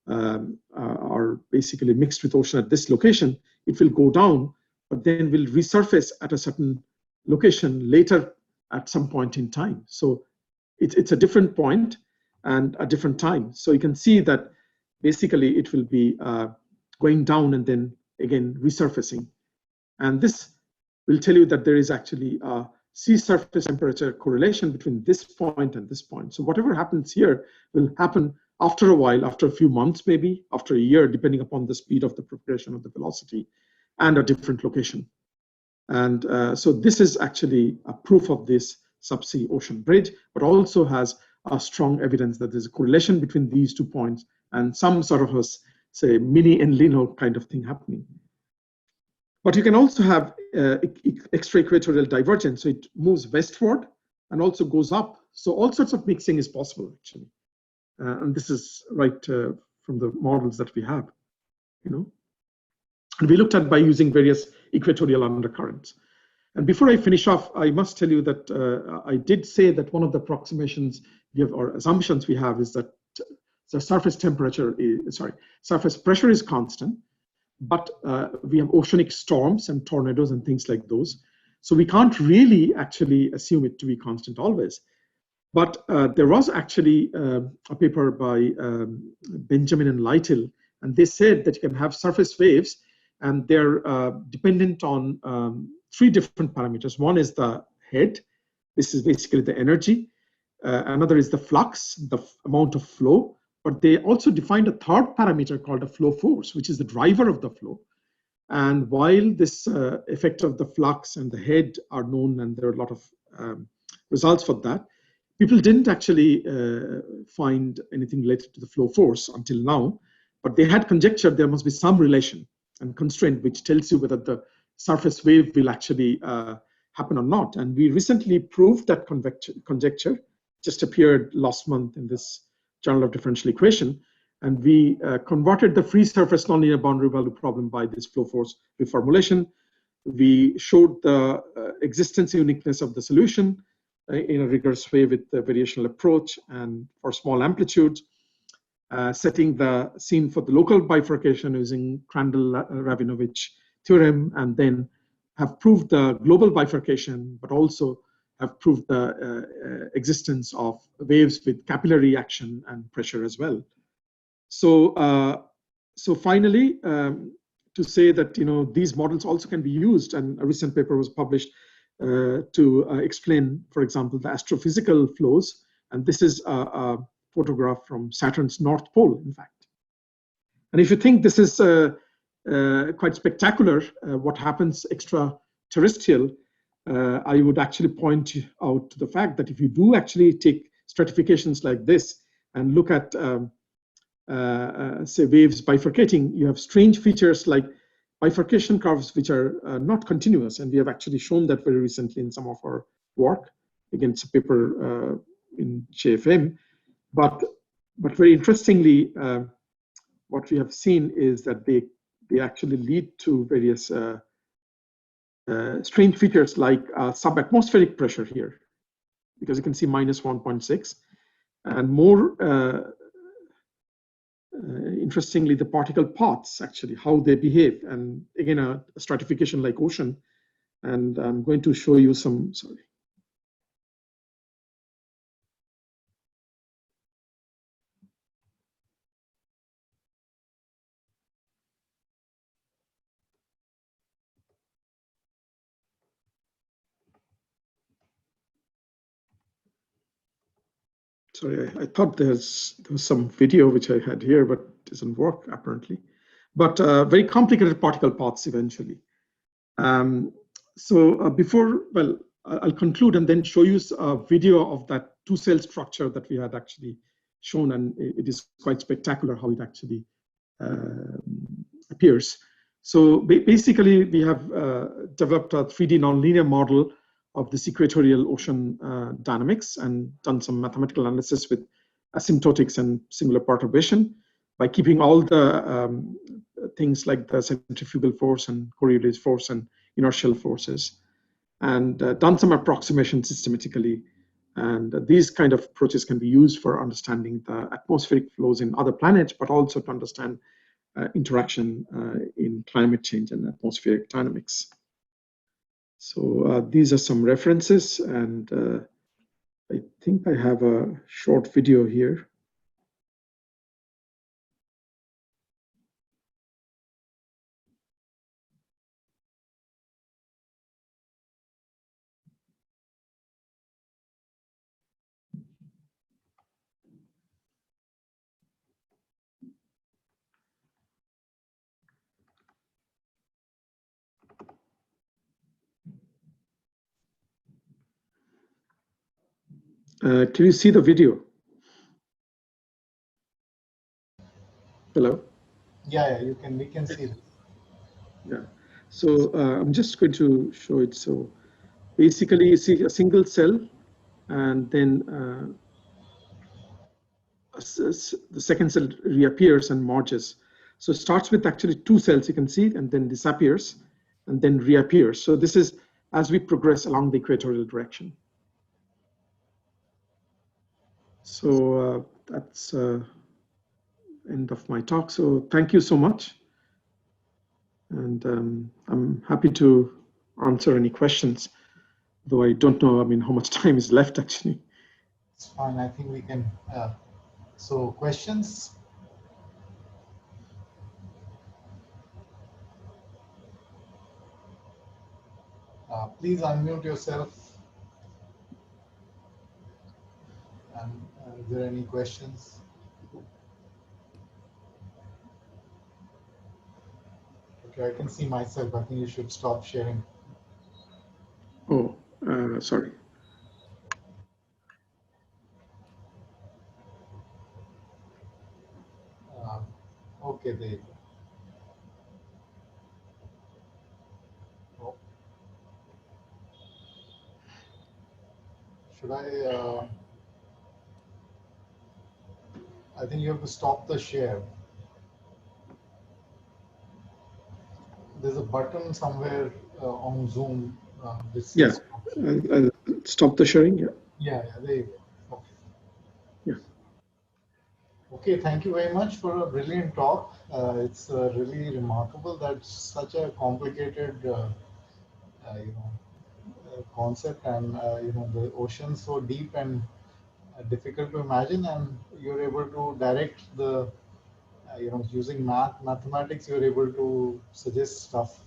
B: are basically mixed with ocean at this location, it will go down, but then will resurface at a certain location later at some point in time. So it's a different point and a different time. So you can see that basically it will be going down and then again resurfacing. And this will tell you that there is actually a sea surface temperature correlation between this point and this point. So whatever happens here will happen after a while, after a few months, maybe after a year, depending upon the speed of the progression of the velocity and a different location. And so this is actually a proof of this subsea ocean bridge, but also has a strong evidence that there's a correlation between these 2 points and some sort of a, say, mini Enlino kind of thing happening. But you can also have extra-equatorial divergence. So it moves westward and also goes up. So all sorts of mixing is possible, actually. And this is right from the models that we have, And we looked at by using various equatorial undercurrents. And before I finish off, I must tell you that I did say that one of the approximations we have, or assumptions we have, is that the surface temperature is, surface pressure is constant, but we have oceanic storms and tornadoes and things like those. So we can't really actually assume it to be constant always. But there was actually a paper by Benjamin and Lytle, and they said that you can have surface waves, and they're dependent on 3 different parameters. One is the head. This is basically the energy. Another is the flux, the amount of flow. But they also defined a 3rd parameter called a flow force, which is the driver of the flow. And while this effect of the flux and the head are known, and there are a lot of results for that, People didn't actually find anything related to the flow force until now, but they had conjectured there must be some relation and constraint which tells you whether the surface wave will actually happen or not. And we recently proved that conjecture, just appeared last month in this Journal of Differential Equation. And we converted the free surface nonlinear boundary value problem by this flow force reformulation. We showed the existence uniqueness of the solution in a rigorous way with the variational approach and for small amplitudes, setting the scene for the local bifurcation using Crandall-Rabinovich theorem, and then have proved the global bifurcation, but also have proved the existence of waves with capillary action and pressure as well. So, so finally, to say that these models also can be used, and a recent paper was published to explain, for example, the astrophysical flows, and this is a photograph from Saturn's North Pole, in fact. And if you think this is quite spectacular, what happens extraterrestrial, I would actually point out to the fact that if you do actually take stratifications like this and look at say waves bifurcating, you have strange features like bifurcation curves which are not continuous, and we have actually shown that very recently in some of our work. Again, it's a paper in JFM, but very interestingly, what we have seen is that they actually lead to various strange features like subatmospheric pressure here, because you can see minus 1.6, and more interestingly, the particle paths, actually, how they behave. And again, a stratification like ocean. And I'm going to show you some, sorry. Sorry, I thought there was some video which I had here, but it doesn't work apparently. But very complicated particle paths eventually. So before, well, I'll conclude and then show you a video of that two-cell structure that we had actually shown, and it is quite spectacular how it actually appears. So basically, we have developed a 3D nonlinear model of this equatorial ocean dynamics and done some mathematical analysis with asymptotics and singular perturbation by keeping all the things like the centrifugal force and Coriolis force and inertial forces, and done some approximation systematically. And these kind of approaches can be used for understanding the atmospheric flows in other planets, but also to understand interaction in climate change and atmospheric dynamics. So these are some references, and I think I have a short video here. Can you see the video? Hello?
A: Yeah, you can. We can see this.
B: Yeah. So I'm just going to show it. So basically, you see a single cell, and then the second cell reappears and merges. So it starts with actually two cells, you can see, and then disappears, and then reappears. So this is as we progress along the equatorial direction. So that's end of my talk. So thank you so much. And I'm happy to answer any questions, though I don't know, I mean, how much time is left actually.
A: It's fine, I think we can. So questions? Please unmute yourself. And is there any questions? Okay, I can see myself. I think you should stop sharing.
B: Oh, sorry.
A: there you go. Oh, should I think you have to stop the share. There's a button somewhere on Zoom which
B: Yeah,
A: says stop share.
B: I'll stop the sharing. Yeah.
A: Yeah, there you go. Okay.
B: Yeah.
A: Okay, thank you very much for a brilliant talk. It's really remarkable that such a complicated, concept, and the ocean so deep and difficult to imagine, and you're able to direct the, using mathematics, you're able to suggest stuff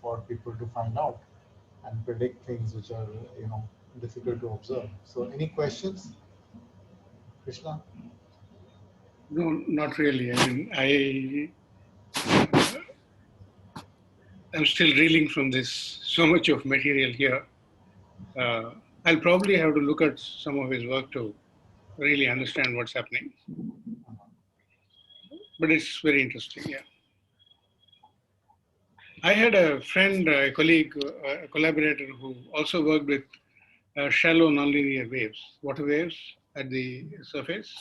A: for people to find out and predict things which are, difficult to observe. So, any questions, Krishna?
D: No, not really. I mean, I'm still reeling from this, so much of material here. I'll probably have to look at some of his work to really understand what's happening. But it's very interesting, yeah. I had a friend, a colleague, a collaborator who also worked with shallow nonlinear waves, water waves at the surface.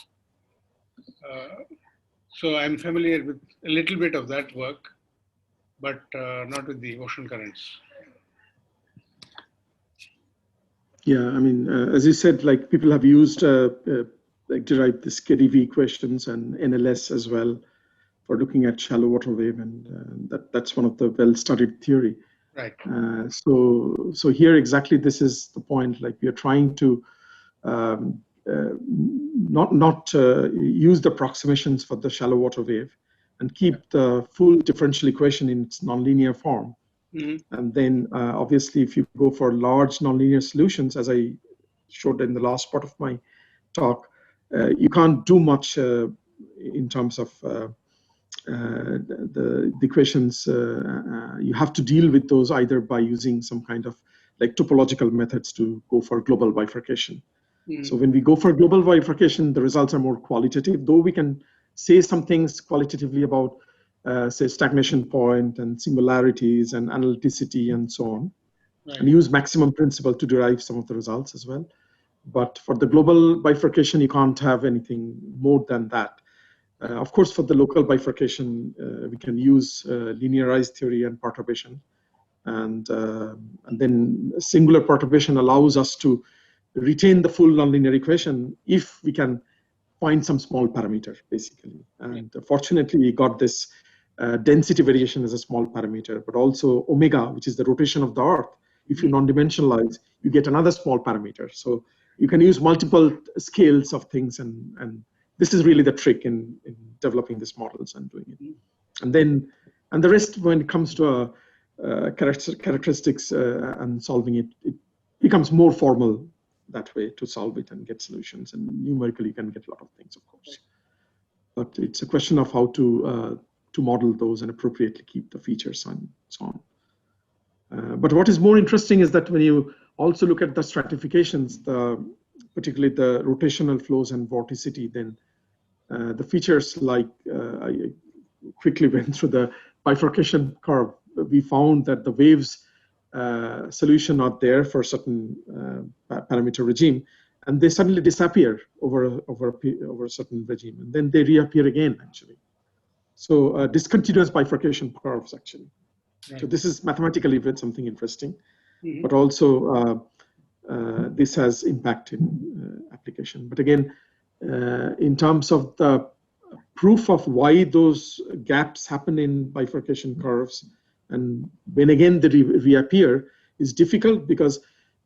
D: So I'm familiar with a little bit of that work, but not with the ocean currents.
B: Yeah, I mean, as you said, like people have used, like derived the KdV equations and NLS as well for looking at shallow water wave, and that's one of the well-studied theory.
D: Right.
B: So here exactly this is the point. Like we are trying to not use the approximations for the shallow water wave, and keep the full differential equation in its nonlinear form. Mm-hmm. And then obviously, if you go for large nonlinear solutions, as I showed in the last part of my talk, you can't do much in terms of the equations. You have to deal with those either by using some kind of like topological methods to go for global bifurcation. Mm-hmm. So when we go for global bifurcation, the results are more qualitative, though we can say some things qualitatively about say stagnation point and singularities and analyticity and so on, right, and use maximum principle to derive some of the results as well. But for the global bifurcation, you can't have anything more than that. Of course, for the local bifurcation, we can use linearized theory and perturbation. And then singular perturbation allows us to retain the full nonlinear equation if we can find some small parameter, basically. And fortunately, we got this density variation as a small parameter, but also omega, which is the rotation of the Earth. If you non-dimensionalize, you get another small parameter. So you can use multiple scales of things, and this is really the trick in developing these models and doing it. And the rest, when it comes to characteristics and solving it, it becomes more formal that way to solve it and get solutions. And numerically, you can get a lot of things, of course. But it's a question of how to model those and appropriately keep the features and so on. But what is more interesting is that when you also look at the stratifications, particularly the rotational flows and vorticity, then the features like I quickly went through the bifurcation curve. We found that the waves solution are there for a certain parameter regime, and they suddenly disappear over a certain regime, and then they reappear again, actually. So discontinuous bifurcation curves, actually. Right. So this is mathematically something interesting, but also this has impact in application. But again, in terms of the proof of why those gaps happen in bifurcation curves, and when again they reappear, is difficult, because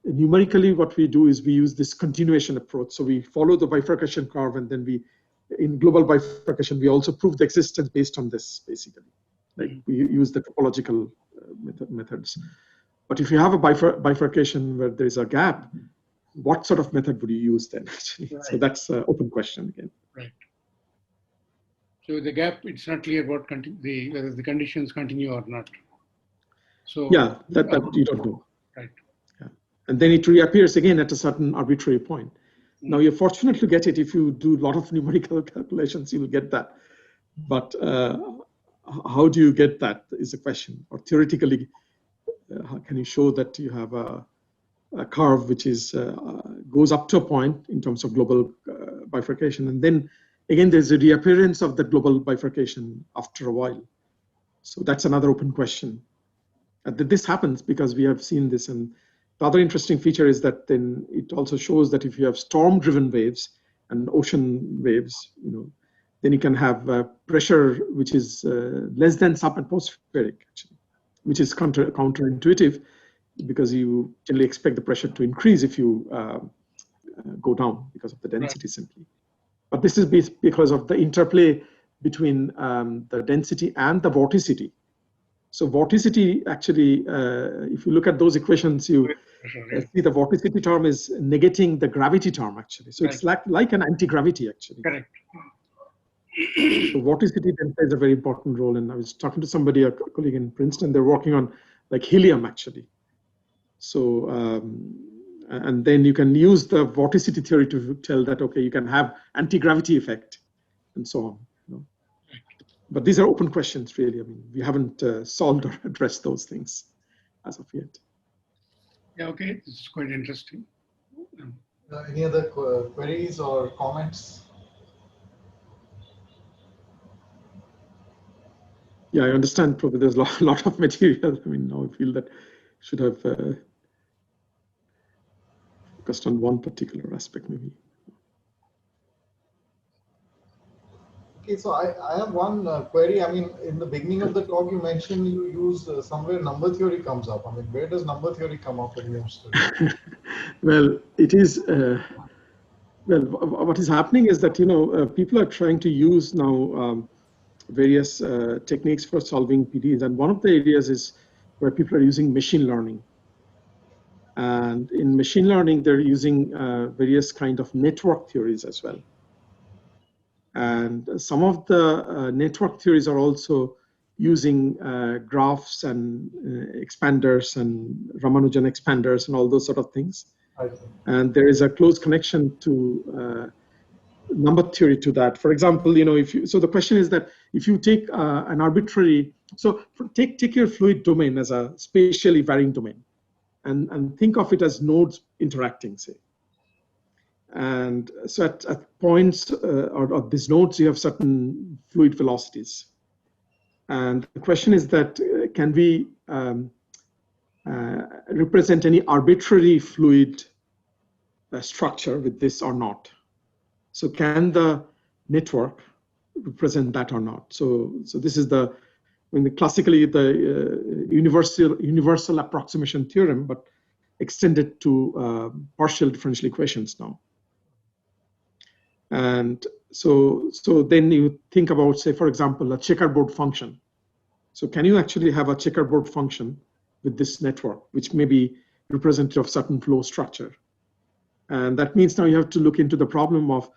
B: numerically what we do is we use this continuation approach. So we follow the bifurcation curve, and then in global bifurcation, we also prove the existence based on this, basically. Like we use the topological methods. But if you have a bifurcation where there is a gap, what sort of method would you use then, actually? Right. So that's an open question again.
D: Right. So the gap, it's not clear what whether the conditions continue or not. So
B: yeah, that you don't know.
D: Right.
B: Yeah. And then it reappears again at a certain arbitrary point. Now you're fortunate to get it. If you do a lot of numerical calculations, you will get that. But how do you get that is the question. Or theoretically, how can you show that you have a curve which is goes up to a point in terms of global bifurcation, and then again there's a reappearance of the global bifurcation after a while. So that's another open question. This happens because we have seen this, and the other interesting feature is that then it also shows that if you have storm-driven waves and ocean waves, then you can have pressure which is less than subatmospheric, actually, which is counterintuitive, because you generally expect the pressure to increase if you go down because of the density simply. But this is because of the interplay between the density and the vorticity. So vorticity, actually, if you look at those equations, you see the vorticity term is negating the gravity term, actually. So it's like an anti-gravity, actually.
D: Correct.
B: So vorticity then plays a very important role. And I was talking to somebody, a colleague in Princeton, they're working on like helium, actually. So, and then you can use the vorticity theory to tell that, okay, you can have anti-gravity effect and so on. But these are open questions, really. I mean, we haven't solved or addressed those things as of yet.
D: Yeah, okay, this is quite interesting.
A: Any other queries or comments?
B: Yeah, I understand. Probably there's a lot of material. I mean, now I feel that should have focused on one particular aspect, maybe.
A: Okay, so I have one query. I mean, in the beginning of the talk, you mentioned you used somewhere number theory comes up. I mean, where does number theory come up in your study?
B: Well, it is. Well, what is happening is that people are trying to use now various techniques for solving PDEs, and one of the areas is where people are using machine learning. And in machine learning, they're using various kind of network theories as well. And some of the network theories are also using graphs and expanders and Ramanujan expanders and all those sort of things. And there is a close connection to number theory to that. For example, so the question is that if you take an arbitrary, so take your fluid domain as a spatially varying domain, and think of it as nodes interacting, say. And so at points or these nodes, you have certain fluid velocities. And the question is that can we represent any arbitrary fluid structure with this or not? So can the network represent that or not? So this is classically the universal approximation theorem, but extended to partial differential equations now. And so then you think about, say, for example, a checkerboard function. So can you actually have a checkerboard function with this network, which may be representative of certain flow structure? And that means now you have to look into the problem of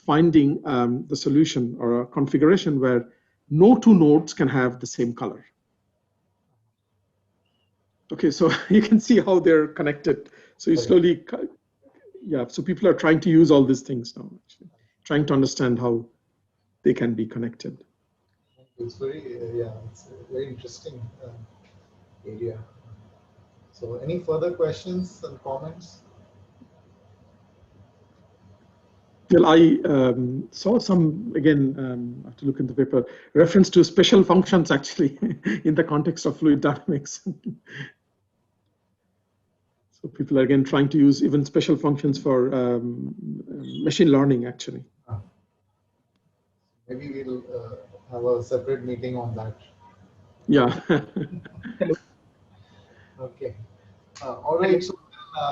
B: finding the solution or a configuration where no two nodes can have the same color. Okay, so you can see how they're connected. So you slowly, yeah, so people are trying to use all these things now, actually, trying to understand how they can be connected.
A: It's very, it's a very interesting area. So any further questions and comments?
B: Well, I saw some, again, I have to look in the paper, reference to special functions, actually, in the context of fluid dynamics. So people are, again, trying to use even special functions for machine learning, actually.
A: Maybe we'll have a separate meeting on that.
B: Yeah.
A: Okay. All right. So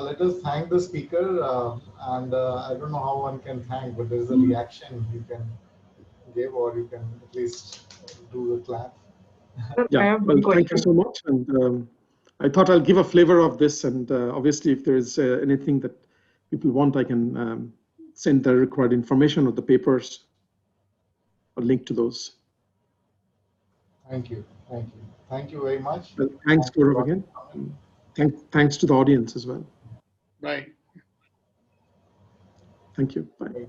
A: let us thank the speaker. And I don't know how one can thank, but there's a reaction you can give, or you can at least do the clap.
B: Yeah. Well, thank you so much. And I thought I'll give a flavor of this. And obviously, if there is anything that people want, I can send the required information or the papers or link to those.
A: Thank you. Thank you. Thank you very much.
B: Well, thanks, Gaurav, again. Thanks to the audience as well.
D: Bye.
B: Thank you. Bye.